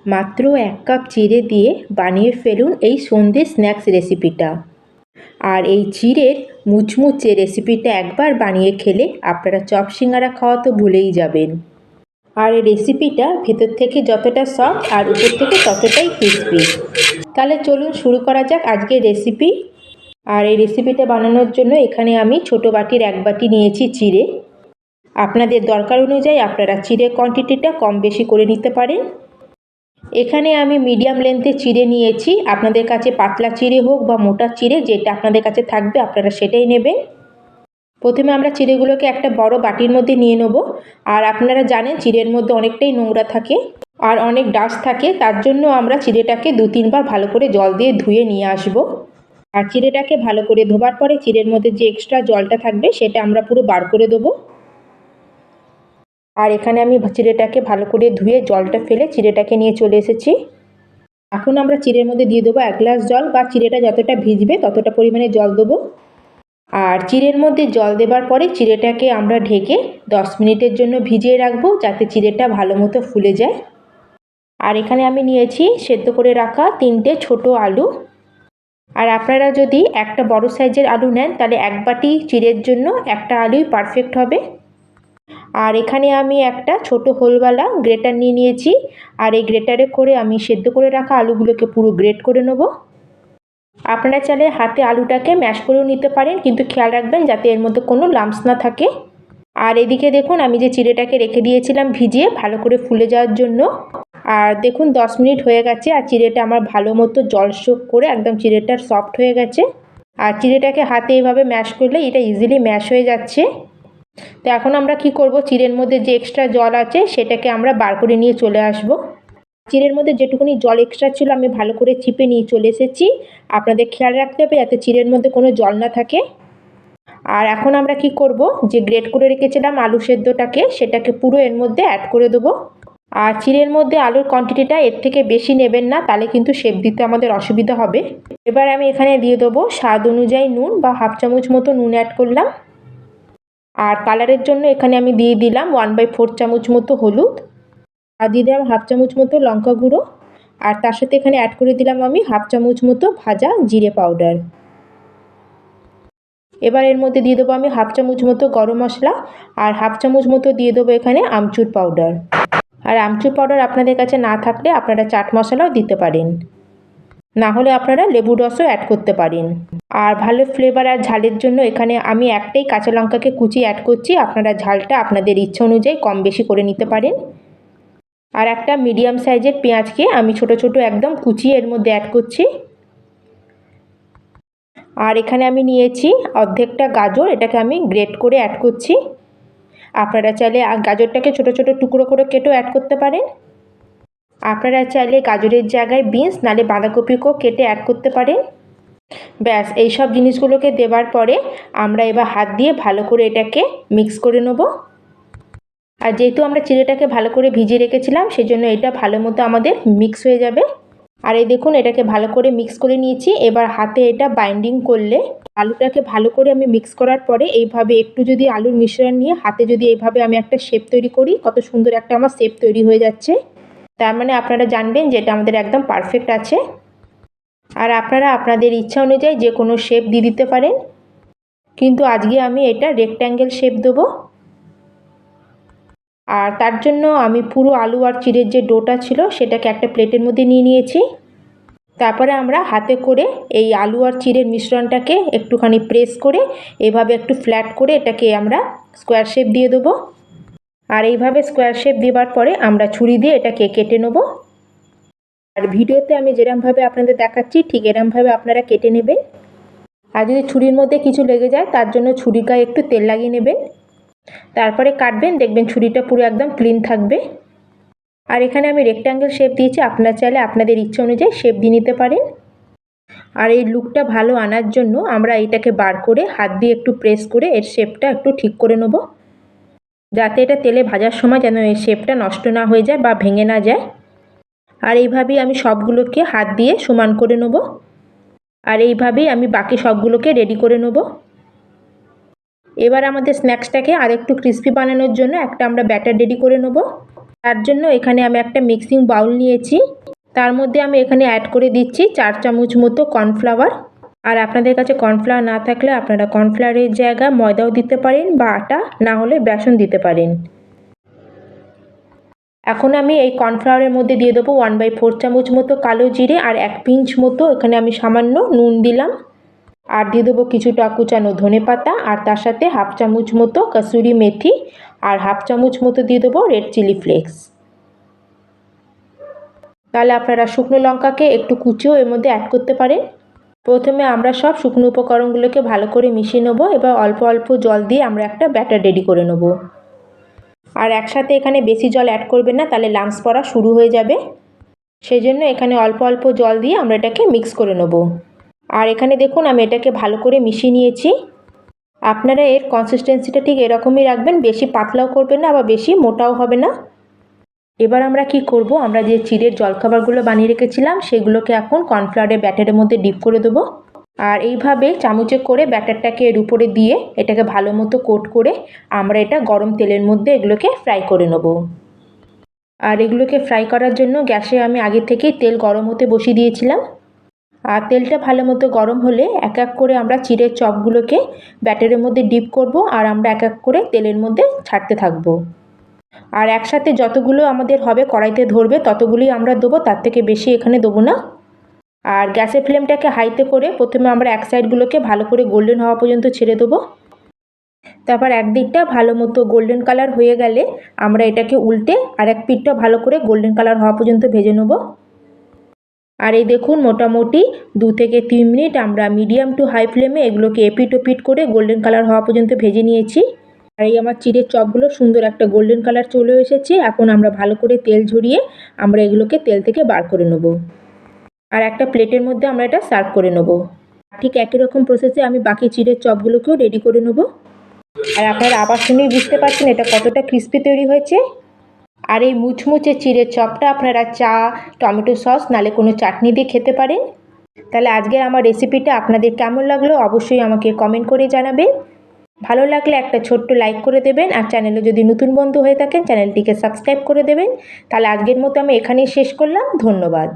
মাত্র 1 কাপ চিড়ে দিয়ে বানিয়ে ফেলুন এই সন্ধ্যে স্ন্যাক্স রেসিপিটা। আর এই চিড়ের মুচমুচে রেসিপিটা একবার বানিয়ে খেলে আপনারা চপ সিঙ্গারা খাওয়া তো ভুলেই যাবেন। আর এই রেসিপিটা ভেতর থেকে যতটা সফট আর উপর থেকে ততটাই ক্রিসপি। তাহলে চলুন শুরু করা যাক আজকের রেসিপি। আর এই রেসিপিটা বানানোর জন্য এখানে আমি ছোটো বাটির 1 বাটি নিয়েছি চিড়ে। আপনাদের দরকার অনুযায়ী আপনারা চিড়ের কোয়ান্টিটিটা কম বেশি করে নিতে পারেন। এখানে আমি মিডিয়াম লেন্থের চিড়ে নিয়েছি। আপনাদের কাছে পাতলা চিড়ে হোক বা মোটা চিড়ে, যেটা আপনাদের কাছে থাকবে আপনারা সেটাই নেবেন। প্রথমে আমরা চিড়েগুলোকে একটা বড় বাটির মধ্যে নিয়ে নেব। আর আপনারা জানেন চিড়ের মধ্যে অনেকটাই নোংরা থাকে আর অনেক ডাস্ট থাকে, তার জন্য আমরা চিড়েটাকে 2-3 বার ভালো করে জল দিয়ে ধুয়ে নিয়ে আসব। আর চিড়েটাকে ভালো করে ধোবার পরে চিড়ের মধ্যে যে এক্সট্রা জলটা থাকবে সেটা আমরা পুরো বার করে দেবো। আর এখানে আমি চিড়েটাকে ভালো করে ধুয়ে জলটা ফেলে চিড়েটাকে নিয়ে চলে এসেছি। এখন আমরা চিড়ের মধ্যে দিয়ে দেবো 1 গ্লাস জল, বা চিড়েটা যতটা ভিজবে ততটা পরিমাণে জল দেবো। আর চিড়ের মধ্যে জল দেবার পরে চিড়েটাকে আমরা ঢেকে 10 মিনিটের জন্য ভিজিয়ে রাখবো, যাতে চিড়েটা ভালো মতো ফুলে যায়। আর এখানে আমি নিয়েছি সেদ্ধ করে রাখা 3টে ছোটো আলু। আর আপনারা যদি একটা বড় সাইজের আলু নেন তাহলে 1 বাটি চিড়ের জন্য একটা আলুই পারফেক্ট হবে। আর এখানে আমি একটা ছোট হোলওয়ালা গ্রেটার নিয়ে নিয়েছি। আর এই গ্রেটারে করে আমি সেদ্ধ করে রাখা আলুগুলোকে পুরো গ্রেট করে নেব। আপনারা চাইলে হাতে আলুটাকে ম্যাশ করেও নিতে পারেন, কিন্তু খেয়াল রাখবেন যাতে এর মধ্যে কোনো লাম্পস না থাকে। আর এদিকে দেখুন আমি যে চিড়েটাকে রেখে দিয়েছিলাম ভিজিয়ে ভালো করে ফুলে যাওয়ার জন্য, আর দেখুন 10 মিনিট হয়ে গেছে আর চিড়েটা আমার ভালো মতো জল শোক করে একদম চিড়েটা সফট হয়ে গেছে। আর চিড়েটাকে হাতে এইভাবে ম্যাশ করলে এটা ইজিলি ম্যাশ হয়ে যাচ্ছে। তো এখন আমরা কি করব, চিড়ের মধ্যে যে এক্সট্রা জল আছে সেটাকে আমরা বার করে নিয়ে চলে আসব। চিড়ের মধ্যে যেটুকুনি জল এক্সট্রা ছিল আমি ভালো করে চিপে নিয়ে চলে এসেছি। আপনাদের খেয়াল রাখতে হবে যাতে চিড়ের মধ্যে কোনো জল না থাকে। আর এখন আমরা কি করব, যে গ্রেট করে রেখেছিলাম আলু সেদ্ধটাকে সেটাকে পুরো এর মধ্যে অ্যাড করে দেবো। আর চিড়ের মধ্যে আলুর কোয়ান্টিটিটা এর থেকে বেশি নেবেন না, তাহলে কিন্তু শেপ দিতে আমাদের অসুবিধা হবে। এবার আমি এখানে দিয়ে দেবো স্বাদ অনুযায়ী নুন, বা 1/2 চামচ মতো নুন অ্যাড করলাম। আর কালারের জন্য এখানে আমি দিয়ে দিলাম 1/4 চামচ মতো হলুদ, আর দিয়ে দিলাম 1/2 চামচ মতো লঙ্কা গুঁড়ো। আর তার সাথে এখানে অ্যাড করে দিলাম আমি 1/2 চামচ মতো ভাজা জিরে পাউডার। এবার এর মধ্যে দিয়ে দেবো আমি 1/2 চামচ মতো গরম মশলা, আর 1/2 চামচ মতো দিয়ে দেবো এখানে আমচুর পাউডার। আর আমচুর পাউডার আপনাদের কাছে না থাকলে আপনারা চাট মশলাও দিতে পারেন, না হলে আপনারা লেবুর রসও অ্যাড করতে পারেন। আর ভালো ফ্লেভার আর ঝালের জন্য এখানে আমি একটাই কাঁচা লঙ্কাকে কুচি অ্যাড করছি। আপনারা ঝালটা আপনাদের ইচ্ছা অনুযায়ী কম বেশি করে নিতে পারেন। আর একটা মিডিয়াম সাইজের পেঁয়াজকে আমি ছোট ছোট একদম কুচিয়ে এর মধ্যে অ্যাড করছি। আর এখানে আমি নিয়েছি অর্ধেকটা গাজর, এটাকে আমি গ্রেট করে অ্যাড করছি। আপনারা চাইলে গাজরটাকে ছোট ছোট টুকরো করে কেটেও অ্যাড করতে পারেন। আপনারা চাইলে গাজরের জায়গায় বিনস নালে বাঁধাকপিকেও কেটে অ্যাড করতে পারেন। ব্যাস এই সব জিনিসগুলোকে দেওয়ার পরে আমরা এবার হাত দিয়ে ভালো করে এটাকে মিক্স করে নেব। আর যেহেতু আমরা চিড়েটাকে ভালো করে ভিজিয়ে রেখেছিলাম সেজন্য এটা ভালো মতো আমাদের মিক্স হয়ে যাবে। আর এই দেখুন এটাকে ভালো করে মিক্স করে নিয়েছি। এবার হাতে এটা বাইন্ডিং করলে আলুটাকে ভালো করে আমি মিক্স করার পরে এইভাবে একটু যদি আলুর মিশ্রণ নিয়ে হাতে যদি এইভাবে আমি একটা শেপ তৈরি করি, কত সুন্দর একটা আমার শেপ তৈরি হয়ে যাচ্ছে। তার মানে আপনারা জানবেন যে এটা আমাদের একদম পারফেক্ট আছে। আর আপনারা আপনাদের ইচ্ছা অনুযায়ী যে কোনো শেপ দিয়ে দিতে পারেন, কিন্তু আজকে আমি এটা রেক্ট্যাঙ্গেল শেপ দেবো। আর তার জন্য আমি পুরো আলু আর চিড়ের যে ডোটা ছিল সেটাকে একটা প্লেটের মধ্যে নিয়ে নিয়েছি। তারপরে আমরা হাতে করে এই আলু আর চিড়ের মিশ্রণটাকে একটুখানি প্রেস করে এভাবে একটু ফ্ল্যাট করে এটাকে আমরা স্কোয়ার শেপ দিয়ে দেবো। আর এইভাবে স্কোয়ার শেপ দেওয়ার পরে আমরা ছুরি দিয়ে এটাকে কেটে নেব। আর ভিডিওতে আমি যেরকমভাবে আপনাদের দেখাচ্ছি ঠিক এরকমভাবে আপনারা কেটে নেবেন। আর যদি ছুরির মধ্যে কিছু লেগে যায় তার জন্য ছুরির গায়ে একটু তেল লাগিয়ে নেবেন, তারপরে কাটবেন, দেখবেন ছুরিটা পুরো একদম ক্লিন থাকবে। আর এখানে আমি রেক্ট্যাঙ্গেল শেপ দিয়েছি, আপনারা চাইলে আপনাদের ইচ্ছা অনুযায়ী শেপ দিয়ে নিতে পারেন। আর এই লুকটা ভালো আনার জন্য আমরা এটাকে বার করে হাত দিয়ে একটু প্রেস করে এর শেপটা একটু ঠিক করে নেব, যাতে এটা তেলে ভাজার সময় যেন এই শেপটা নষ্ট না হয়ে যায় বা ভেঙে না যায়। আর এইভাবেই আমি সবগুলোকে হাত দিয়ে সমান করে নেব। আর এইভাবেই আমি বাকি সবগুলোকে রেডি করে নেব। এবার আমাদের স্ন্যাক্সটাকে আর একটু ক্রিস্পি বানানোর জন্য একটা আমরা ব্যাটার রেডি করে নেব। তার জন্য এখানে আমি একটা মিক্সিং বাউল নিয়েছি, তার মধ্যে আমি এখানে অ্যাড করে দিচ্ছি 4 চামচ মতো কর্নফ্লাওয়ার। আর আপনাদের কাছে কর্নফ্লাওয়ার না থাকলে আপনারা কর্নফ্লাওয়ারের জায়গায় ময়দাও দিতে পারেন বা আটা, না হলে বেসন দিতে পারেন। এখন আমি এই কর্নফ্লাওয়ারের মধ্যে দিয়ে দেবো 1/4 চামচ মতো কালো জিরে আর 1 পিঞ্চ মতো এখানে আমি সামান্য নুন দিলাম। আর দিয়ে দেবো কিছুটা কুচানো ধনেপাতা, আর তার সাথে 1/2 চামচ মতো কসুরি মেথি, আর 1/2 চামচ মতো দিয়ে দেবো রেড চিলি ফ্লেক্স। তাহলে আপনারা শুকনো লঙ্কাকে একটু কুচিও এর মধ্যে অ্যাড করতে পারেন। প্রথমে আমরা সব শুকনো উপকরণগুলোকে ভালো করে মিশিয়ে নেবো। এবার অল্প অল্প জল দিয়ে আমরা একটা ব্যাটার রেডি করে নেব। আর একসাথে এখানে বেশি জল অ্যাড করবেন না, তাহলে লাম্পস পড়া শুরু হয়ে যাবে। সেই জন্য এখানে অল্প অল্প জল দিয়ে আমরা এটাকে মিক্স করে নেব। আর এখানে দেখুন আমি এটাকে ভালো করে মিশিয়ে নিয়েছি। আপনারা এর কনসিস্টেন্সিটা ঠিক এরকমই রাখবেন, বেশি পাতলাও করবেন না আবার বেশি মোটাও হবে না। এবার আমরা কি করব, আমরা যে চিড়ের জলখাবারগুলো বানিয়ে রেখেছিলাম সেগুলোকে এখন কর্নফ্লাওয়ারের ব্যাটারের মধ্যে ডিপ করে দেবো। আর এইভাবে চামচে করে ব্যাটারটাকে এর উপরে দিয়ে এটাকে ভালো মতো কোট করে আমরা এটা গরম তেলের মধ্যে এগুলোকে ফ্রাই করে নেব। আর এগুলোকে ফ্রাই করার জন্য গ্যাসে আমি আগে থেকেই তেল গরম হতে বসিয়ে দিয়েছিলাম। আর তেলটা ভালো মতো গরম হলে এক এক করে আমরা চিড়ের চপগুলোকে ব্যাটারের মধ্যে ডিপ করব, আর আমরা এক এক করে তেলের মধ্যে ছাড়তে থাকবো। আর একসাথে যতগুলো আমাদের হবে কড়াইতে ধরবে ততগুলোই আমরা দেবো, তার থেকে বেশি এখানে দেবো না। আর গ্যাসের ফ্লেমটাকে হাইতে করে প্রথমে আমরা এক সাইডগুলোকে ভালো করে গোল্ডেন হওয়া পর্যন্ত ছেড়ে দেবো। তারপর একদিকটা ভালো মতো গোল্ডেন কালার হয়ে গেলে আমরা এটাকে উল্টে আর এক পিঠটা ভালো করে গোল্ডেন কালার হওয়া পর্যন্ত ভেজে নেব। আর এই দেখুন মোটামুটি 2 থেকে 3 মিনিট আমরা মিডিয়াম টু হাই ফ্লেমে এগুলোকে এপিট ওপিট করে গোল্ডেন কালার হওয়া পর্যন্ত ভেজে নিয়েছি। আর এই আমার চিড়ের চপগুলো সুন্দর একটা গোল্ডেন কালার চলে এসেছে। এখন আমরা ভালো করে তেল ঝরিয়ে আমরা এগুলোকে তেল থেকে বার করে নেব। আর একটা প্লেটের মধ্যে আমরা এটা সার্ভ করে নেব। ঠিক একই রকম প্রসেসে আমি বাকি চিড়ের চপগুলোকেও রেডি করে নেব। আর আপনারা আবার শুনেই বুঝতে পারছেন এটা কতটা ক্রিস্পি তৈরি হয়েছে। আর এই মুচমুচে চিড়ের চপটা আপনারা চা, টমেটো সস নালে কোনো চাটনি দিয়ে খেতে পারেন। তাহলে আজকের আমার রেসিপিটা আপনাদের কেমন লাগলো অবশ্যই আমাকে কমেন্ট করে জানাবেন। ভালো লাগলে একটা ছোট্ট লাইক করে দেবেন, আর চ্যানেলে যদি নতুন বন্ধু হয়ে থাকেন চ্যানেলটিকে সাবস্ক্রাইব করে দেবেন। তাহলে আজকের মতো আমি এখানেই শেষ করলাম। ধন্যবাদ।